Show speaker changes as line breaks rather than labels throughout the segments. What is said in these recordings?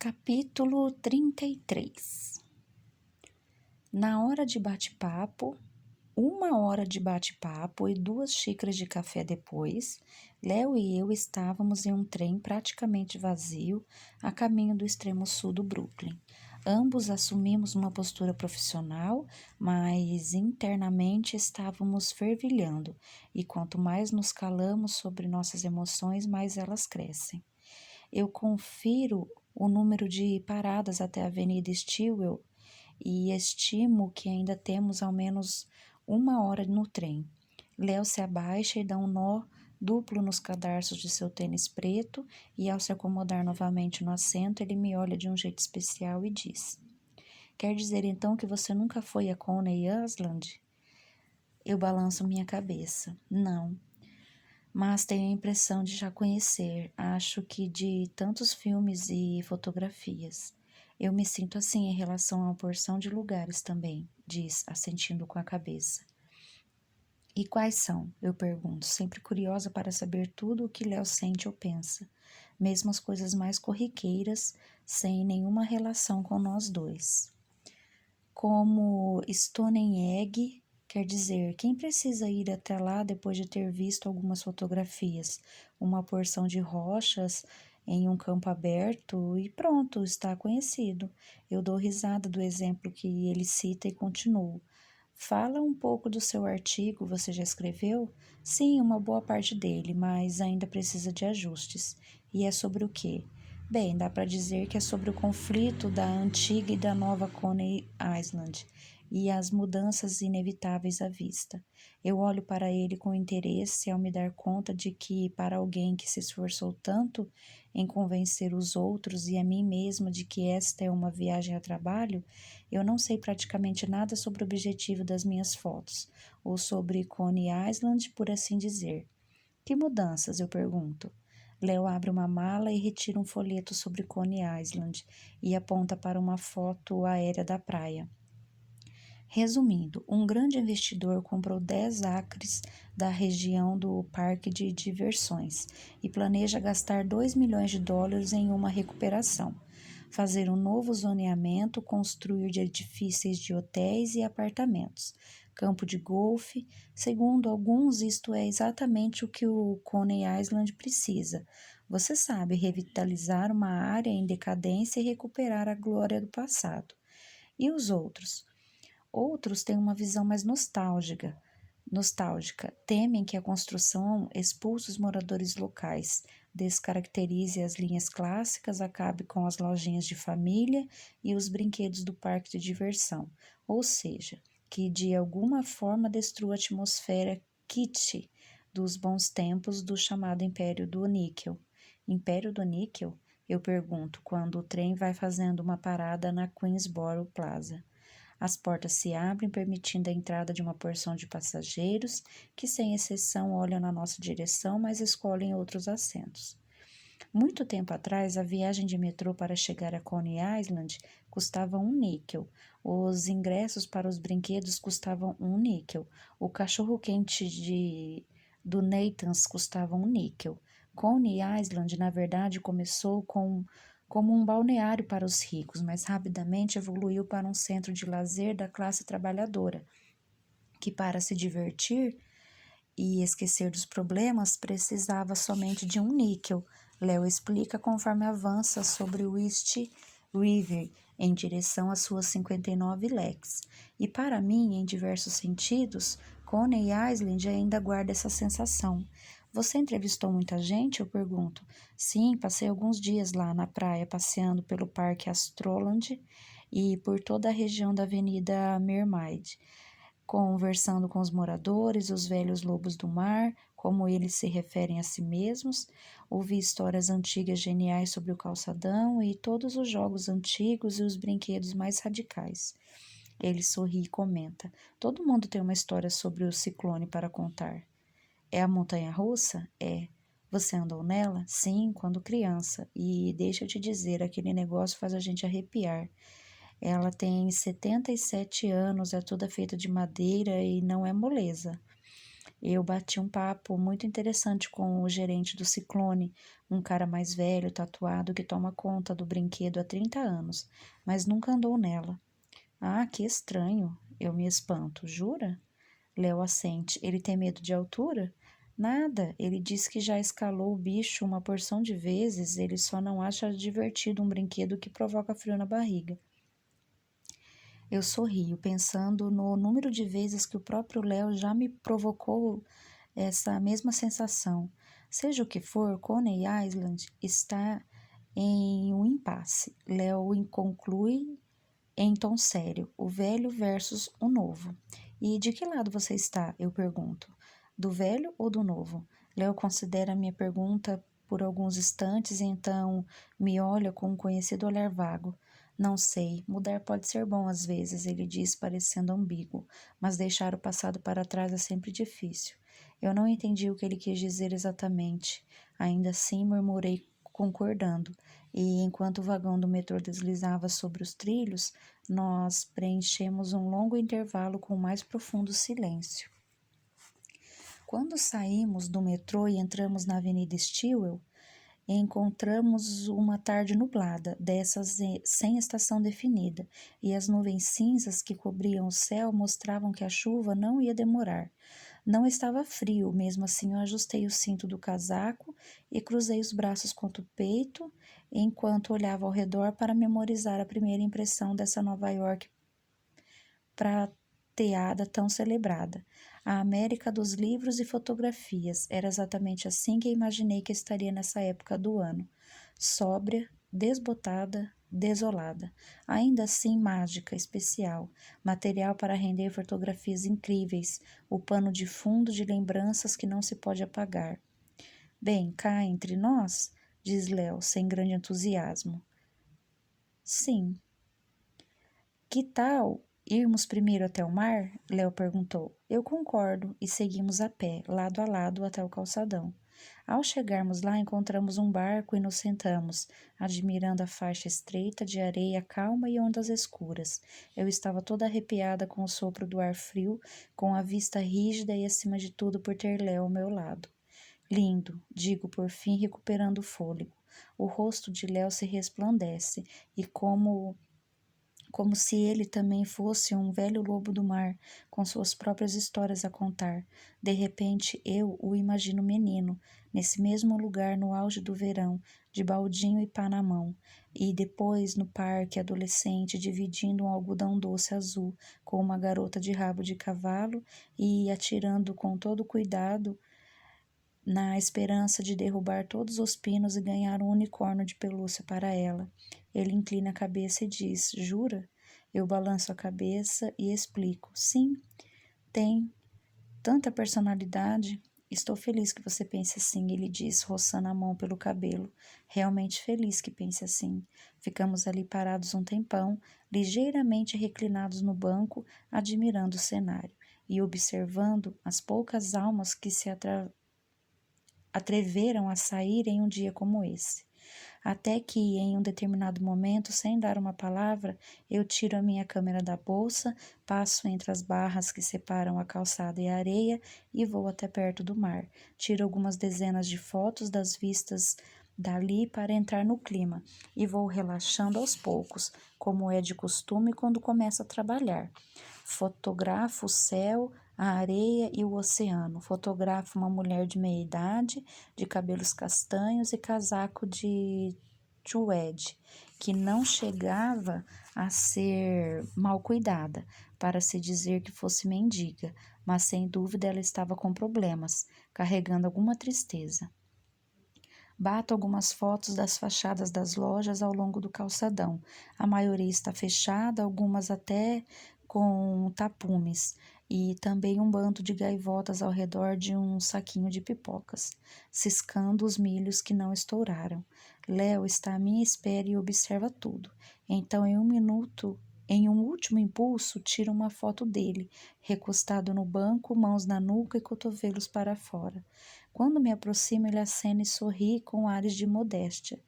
Capítulo 33. Na hora de bate-papo, 1 hora de bate-papo e 2 xícaras de café depois, Léo e eu estávamos em um trem praticamente vazio a caminho do extremo sul do Brooklyn. Ambos assumimos uma postura profissional, mas internamente estávamos fervilhando, e quanto mais nos calamos sobre nossas emoções, mais elas crescem. Eu confiro o número de paradas até a Avenida Stillwell e estimo que ainda temos ao menos 1 hora no trem. Léo se abaixa e dá um nó duplo nos cadarços de seu tênis preto e, ao se acomodar novamente no assento, ele me olha de um jeito especial e diz: "Quer dizer então que você nunca foi a Coney Island?" Eu balanço minha cabeça. Não. Mas tenho a impressão de já conhecer, acho que de tantos filmes e fotografias. Eu me sinto assim em relação a uma porção de lugares também, diz, assentindo com a cabeça. E quais são? Eu pergunto, sempre curiosa para saber tudo o que Léo sente ou pensa, mesmo as coisas mais corriqueiras, sem nenhuma relação com nós dois. Como Stonehenge, quer dizer, quem precisa ir até lá depois de ter visto algumas fotografias? Uma porção de rochas em um campo aberto e pronto, está conhecido. Eu dou risada do exemplo que ele cita e continuo. Fala um pouco do seu artigo, você já escreveu? Sim, uma boa parte dele, mas ainda precisa de ajustes. E é sobre o quê? Bem, dá para dizer que é sobre o conflito da antiga e da nova Coney Island e as mudanças inevitáveis à vista. Eu olho para ele com interesse ao me dar conta de que, para alguém que se esforçou tanto em convencer os outros e a mim mesma de que esta é uma viagem a trabalho, eu não sei praticamente nada sobre o objetivo das minhas fotos, ou sobre Coney Island, por assim dizer. Que mudanças? Eu pergunto. Léo abre uma mala e retira um folheto sobre Coney Island e aponta para uma foto aérea da praia. Resumindo, um grande investidor comprou 10 acres da região do parque de diversões e planeja gastar 2 milhões de dólares em uma recuperação, fazer um novo zoneamento, construir edifícios de hotéis e apartamentos, campo de golfe. Segundo alguns, isto é exatamente o que o Coney Island precisa. Você sabe, revitalizar uma área em decadência e recuperar a glória do passado. E os outros? Outros têm uma visão mais nostálgica, temem que a construção expulse os moradores locais, descaracterize as linhas clássicas, acabe com as lojinhas de família e os brinquedos do parque de diversão, ou seja, que de alguma forma destrua a atmosfera kitsch dos bons tempos do chamado Império do Níquel. Império do Níquel? Eu pergunto quando o trem vai fazendo uma parada na Queensboro Plaza. As portas se abrem, permitindo a entrada de uma porção de passageiros que, sem exceção, olham na nossa direção, mas escolhem outros assentos. Muito tempo atrás, a viagem de metrô para chegar a Coney Island custava 1 níquel. Os ingressos para os brinquedos custavam 1 níquel. O cachorro-quente do Nathan's custava 1 níquel. Coney Island, na verdade, começou como um balneário para os ricos, mas rapidamente evoluiu para um centro de lazer da classe trabalhadora, que para se divertir e esquecer dos problemas precisava somente de 1 níquel. Léo explica conforme avança sobre o East River em direção às suas 59 leques. E para mim, em diversos sentidos, Coney Island ainda guarda essa sensação. Você entrevistou muita gente? Eu pergunto. Sim, passei alguns dias lá na praia, passeando pelo Parque Astroland e por toda a região da Avenida Mermaid, conversando com os moradores, os velhos lobos do mar, como eles se referem a si mesmos. Ouvi histórias antigas geniais sobre o calçadão e todos os jogos antigos e os brinquedos mais radicais. Ele sorri e comenta: todo mundo tem uma história sobre o ciclone para contar. É a montanha-russa? É. Você andou nela? Sim, quando criança. E deixa eu te dizer, aquele negócio faz a gente arrepiar. Ela tem 77 anos, é toda feita de madeira e não é moleza. Eu bati um papo muito interessante com o gerente do Ciclone, um cara mais velho, tatuado, que toma conta do brinquedo há 30 anos, mas nunca andou nela. Ah, que estranho. Eu me espanto. Jura? Léo assente. Ele tem medo de altura? Nada. Ele diz que já escalou o bicho uma porção de vezes, ele só não acha divertido um brinquedo que provoca frio na barriga. Eu sorrio, pensando no número de vezes que o próprio Léo já me provocou essa mesma sensação. Seja o que for, Coney Island está em um impasse. Léo conclui em tom sério, o velho versus o novo. E de que lado você está? Eu pergunto. Do velho ou do novo? Léo considera minha pergunta por alguns instantes e então me olha com um conhecido olhar vago. Não sei, mudar pode ser bom às vezes, ele diz, parecendo ambíguo, mas deixar o passado para trás é sempre difícil. Eu não entendi o que ele quis dizer exatamente. Ainda assim, murmurei concordando, e enquanto o vagão do metrô deslizava sobre os trilhos, nós preenchemos um longo intervalo com o mais profundo silêncio. Quando saímos do metrô e entramos na Avenida Stewart, encontramos uma tarde nublada, dessas sem estação definida, e as nuvens cinzas que cobriam o céu mostravam que a chuva não ia demorar. Não estava frio, mesmo assim eu ajustei o cinto do casaco e cruzei os braços contra o peito, enquanto olhava ao redor para memorizar a primeira impressão dessa Nova York prateada tão celebrada. A América dos livros e fotografias. Era exatamente assim que imaginei que estaria nessa época do ano. Sóbria, desbotada, desolada. Ainda assim mágica, especial. Material para render fotografias incríveis. O pano de fundo de lembranças que não se pode apagar. Bem, cá entre nós, diz Léo, sem grande entusiasmo. Sim. Que tal irmos primeiro até o mar? Léo perguntou. Eu concordo e seguimos a pé, lado a lado, até o calçadão. Ao chegarmos lá, encontramos um barco e nos sentamos, admirando a faixa estreita de areia calma e ondas escuras. Eu estava toda arrepiada com o sopro do ar frio, com a vista rígida e, acima de tudo, por ter Léo ao meu lado. Lindo, digo por fim, recuperando o fôlego. O rosto de Léo se resplandece e como se ele também fosse um velho lobo do mar, com suas próprias histórias a contar. De repente, eu o imagino menino, nesse mesmo lugar no auge do verão, de baldinho e pá na mão, e depois no parque, adolescente, dividindo um algodão doce azul com uma garota de rabo de cavalo e atirando com todo cuidado na esperança de derrubar todos os pinos e ganhar um unicórnio de pelúcia para ela. Ele inclina a cabeça e diz: Jura? Eu balanço a cabeça e explico: Sim, tem tanta personalidade. Estou feliz que você pense assim, ele diz, roçando a mão pelo cabelo. Realmente feliz que pense assim. Ficamos ali parados um tempão, ligeiramente reclinados no banco, admirando o cenário e observando as poucas almas que se atreveram a sair em um dia como esse. Até que, em um determinado momento, sem dar uma palavra, eu tiro a minha câmera da bolsa, passo entre as barras que separam a calçada e a areia e vou até perto do mar. Tiro algumas dezenas de fotos das vistas dali para entrar no clima e vou relaxando aos poucos, como é de costume quando começo a trabalhar. Fotografo o céu, a areia e o oceano. Fotografo uma mulher de meia idade, de cabelos castanhos e casaco de suede, que não chegava a ser mal cuidada, para se dizer que fosse mendiga, mas sem dúvida ela estava com problemas, carregando alguma tristeza. Bato algumas fotos das fachadas das lojas ao longo do calçadão. A maioria está fechada, algumas até com tapumes, e também um bando de gaivotas ao redor de um saquinho de pipocas, ciscando os milhos que não estouraram. Léo está à minha espera e observa tudo. Então, em um último impulso, tiro uma foto dele, recostado no banco, mãos na nuca e cotovelos para fora. Quando me aproximo, ele acena e sorri com ares de modéstia.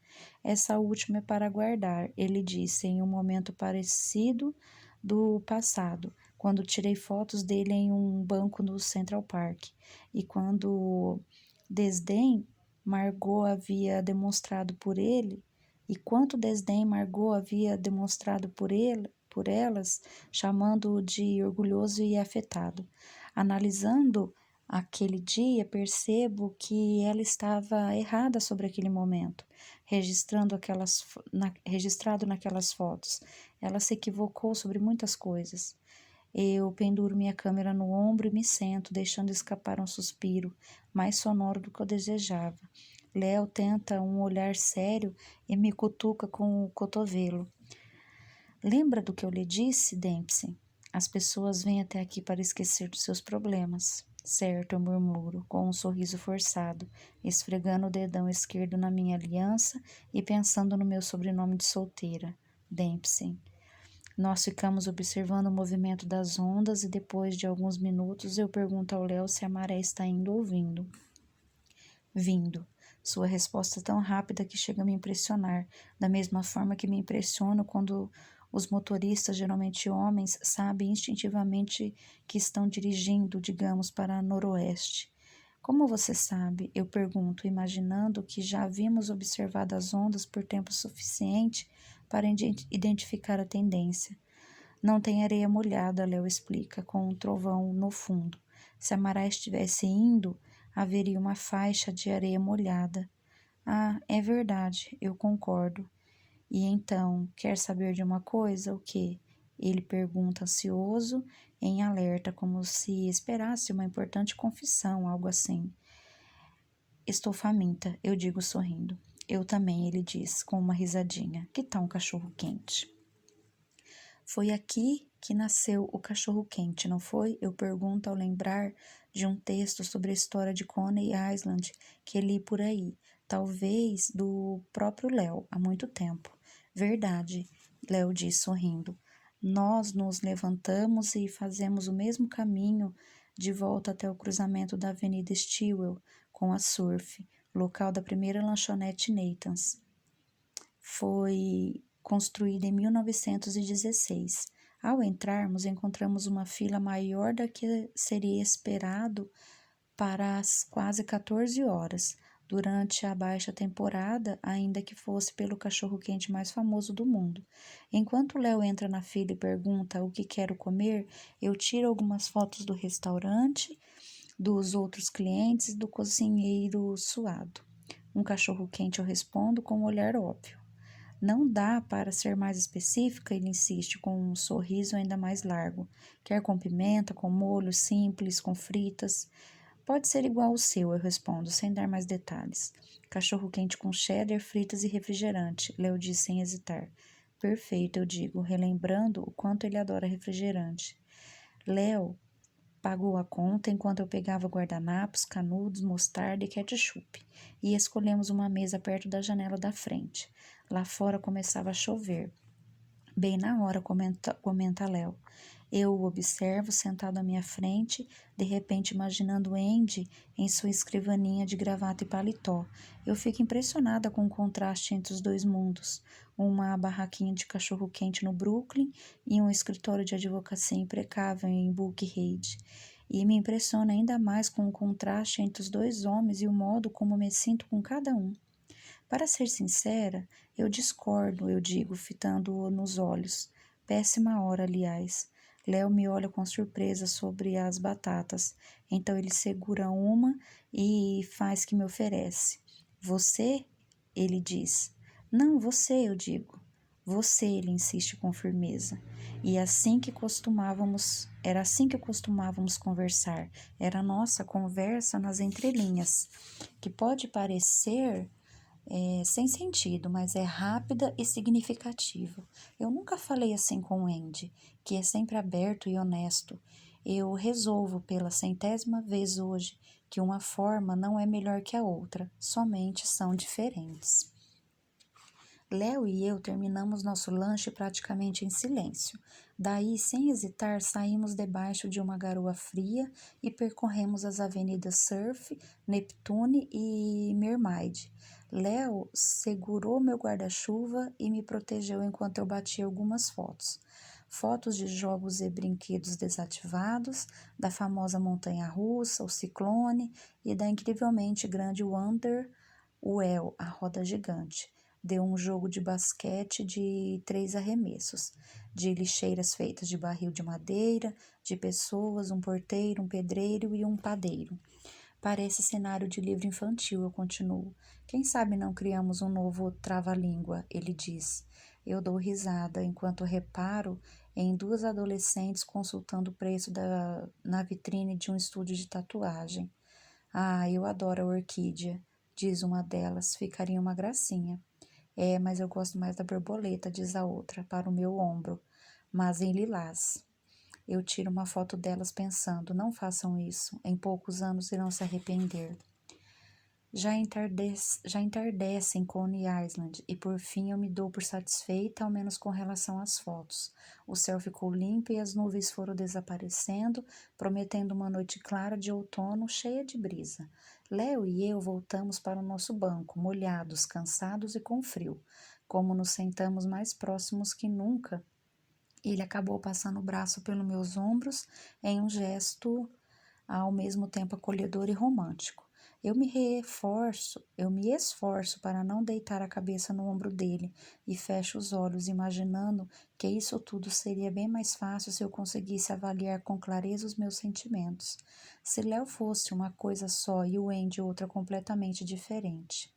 Essa última é para guardar, ele disse em um momento parecido do passado, quando tirei fotos dele em um banco no Central Park e quando desdém Margot havia demonstrado por ele e quanto desdém Margot havia demonstrado por elas, chamando-o de orgulhoso e afetado. Analisando aquele dia, percebo que ela estava errada sobre aquele momento, registrado naquelas fotos. Ela se equivocou sobre muitas coisas. Eu penduro minha câmera no ombro e me sento, deixando escapar um suspiro, mais sonoro do que eu desejava. Léo tenta um olhar sério e me cutuca com o cotovelo. Lembra do que eu lhe disse, Dempsey? As pessoas vêm até aqui para esquecer dos seus problemas. Certo, eu murmuro, com um sorriso forçado, esfregando o dedão esquerdo na minha aliança e pensando no meu sobrenome de solteira, Dempsey. Nós ficamos observando o movimento das ondas e depois de alguns minutos eu pergunto ao Léo se a maré está indo ou vindo. Vindo. Sua resposta é tão rápida que chega a me impressionar, da mesma forma que me impressiono quando os motoristas, geralmente homens, sabem instintivamente que estão dirigindo, digamos, para noroeste. Como você sabe? Eu pergunto, imaginando que já havíamos observado as ondas por tempo suficiente para identificar a tendência. Não tem areia molhada, Léo explica, com um trovão no fundo. Se a maré estivesse indo, haveria uma faixa de areia molhada. Ah, é verdade, eu concordo. E então, quer saber de uma coisa? O quê? Ele pergunta ansioso, em alerta, como se esperasse uma importante confissão, algo assim. Estou faminta, eu digo sorrindo. Eu também, ele diz, com uma risadinha. Que tal um cachorro quente? Foi aqui que nasceu o cachorro quente, não foi? Eu pergunto ao lembrar de um texto sobre a história de Coney Island que li por aí, talvez do próprio Léo, há muito tempo. Verdade, Léo diz sorrindo. Nós nos levantamos e fazemos o mesmo caminho de volta até o cruzamento da Avenida Stewart com a Surf, local da primeira lanchonete Nathan's. Foi construída em 1916. Ao entrarmos, encontramos uma fila maior da que seria esperado para as quase 14 horas, durante a baixa temporada, ainda que fosse pelo cachorro-quente mais famoso do mundo. Enquanto Léo entra na fila e pergunta o que quero comer, eu tiro algumas fotos do restaurante, dos outros clientes e do cozinheiro suado. Um cachorro-quente, eu respondo com um olhar óbvio. Não dá para ser mais específica, ele insiste, com um sorriso ainda mais largo. Quer com pimenta, com molho, simples, com fritas? Pode ser igual ao seu, eu respondo, sem dar mais detalhes. Cachorro quente com cheddar, fritas e refrigerante, Léo diz sem hesitar. Perfeito, eu digo, relembrando o quanto ele adora refrigerante. Léo pagou a conta enquanto eu pegava guardanapos, canudos, mostarda e ketchup, e escolhemos uma mesa perto da janela da frente. Lá fora começava a chover. Bem na hora, comenta Léo. Eu o observo sentado à minha frente, de repente imaginando Andy em sua escrivaninha de gravata e paletó. Eu fico impressionada com o contraste entre os dois mundos. Uma barraquinha de cachorro-quente no Brooklyn e um escritório de advocacia impecável em Buckhead. E me impressiona ainda mais com o contraste entre os dois homens e o modo como me sinto com cada um. Para ser sincera, eu discordo, eu digo, fitando-o nos olhos. Péssima hora, aliás. Léo me olha com surpresa sobre as batatas. Então ele segura uma e faz que me oferece. Você? Ele diz. Não, você, eu digo. Você, ele insiste com firmeza. E era assim que costumávamos conversar. Era a nossa conversa nas entrelinhas, que pode parecer sem sentido, mas é rápida e significativa. Eu nunca falei assim com o Andy, que é sempre aberto e honesto. Eu resolvo pela 100ª vez hoje que uma forma não é melhor que a outra, somente são diferentes. Léo e eu terminamos nosso lanche praticamente em silêncio. Daí, sem hesitar, saímos debaixo de uma garoa fria e percorremos as avenidas Surf, Neptune e Mermaid. Léo segurou meu guarda-chuva e me protegeu enquanto eu batia algumas fotos. fotos de jogos e brinquedos desativados, da famosa montanha-russa, o ciclone e da incrivelmente grande Wonder Well, a roda gigante. Deu um jogo de basquete de 3 arremessos, de lixeiras feitas de barril de madeira, de pessoas, um porteiro, um pedreiro e um padeiro. Parece cenário de livro infantil, eu continuo. Quem sabe não criamos um novo trava-língua, ele diz. Eu dou risada enquanto reparo em duas adolescentes consultando o preço na vitrine de um estúdio de tatuagem. Ah, eu adoro a orquídea, diz uma delas, ficaria uma gracinha. É, mas eu gosto mais da borboleta, diz a outra, para o meu ombro, mas em lilás. Eu tiro uma foto delas pensando, não façam isso, em poucos anos irão se arrepender. Já entardece em Coney Island e por fim eu me dou por satisfeita, ao menos com relação às fotos. O céu ficou limpo e as nuvens foram desaparecendo, prometendo uma noite clara de outono cheia de brisa. Léo e eu voltamos para o nosso banco, molhados, cansados e com frio. Como nos sentamos mais próximos que nunca, ele acabou passando o braço pelos meus ombros em um gesto ao mesmo tempo acolhedor e romântico. Eu me esforço para não deitar a cabeça no ombro dele e fecho os olhos, imaginando que isso tudo seria bem mais fácil se eu conseguisse avaliar com clareza os meus sentimentos. Se Léo fosse uma coisa só e o Andy outra completamente diferente.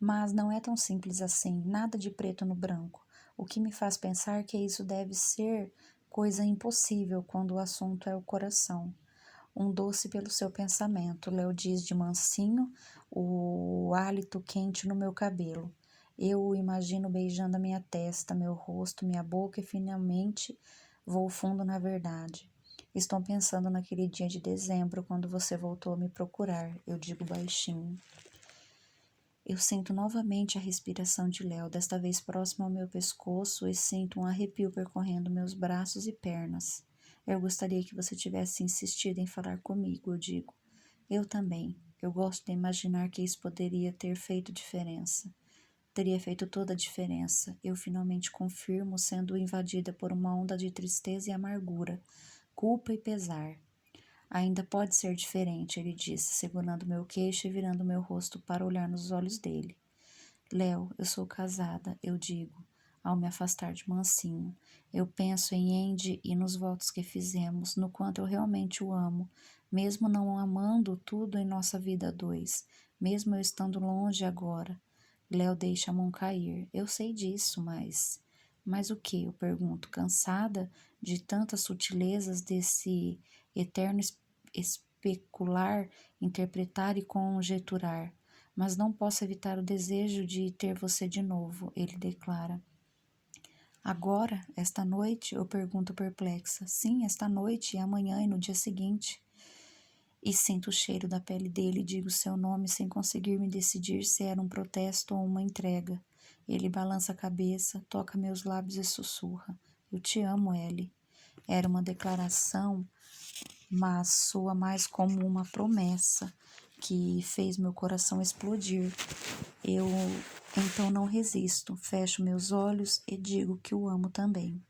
Mas não é tão simples assim, nada de preto no branco. O que me faz pensar que isso deve ser coisa impossível quando o assunto é o coração. Um doce pelo seu pensamento, Léo diz de mansinho, o hálito quente no meu cabelo. Eu o imagino beijando a minha testa, meu rosto, minha boca e finalmente vou fundo na verdade. Estou pensando naquele dia de dezembro, quando você voltou a me procurar, eu digo baixinho. Eu sinto novamente a respiração de Léo, desta vez próximo ao meu pescoço, e sinto um arrepio percorrendo meus braços e pernas. Eu gostaria que você tivesse insistido em falar comigo, eu digo. Eu também. Eu gosto de imaginar que isso poderia ter feito diferença. Teria feito toda a diferença. Eu finalmente confirmo, sendo invadida por uma onda de tristeza e amargura, culpa e pesar. Ainda pode ser diferente, ele disse, segurando meu queixo e virando meu rosto para olhar nos olhos dele. Léo, eu sou casada, eu digo, ao me afastar de mansinho. Eu penso em Andy e nos votos que fizemos, no quanto eu realmente o amo, mesmo não amando tudo em nossa vida a dois, mesmo eu estando longe agora. Léo deixa a mão cair. Eu sei disso, mas... Mas o que? Eu pergunto, cansada de tantas sutilezas desse eterno especular, interpretar e conjecturar. Mas não posso evitar o desejo de ter você de novo, ele declara. Agora, esta noite? Eu pergunto perplexa. Sim, esta noite, e amanhã e no dia seguinte. E sinto o cheiro da pele dele e digo seu nome sem conseguir me decidir se era um protesto ou uma entrega. Ele balança a cabeça, toca meus lábios e sussurra. Eu te amo, Ellie. Era uma declaração, mas soa mais como uma promessa que fez meu coração explodir. Eu então não resisto, fecho meus olhos e digo que o amo também.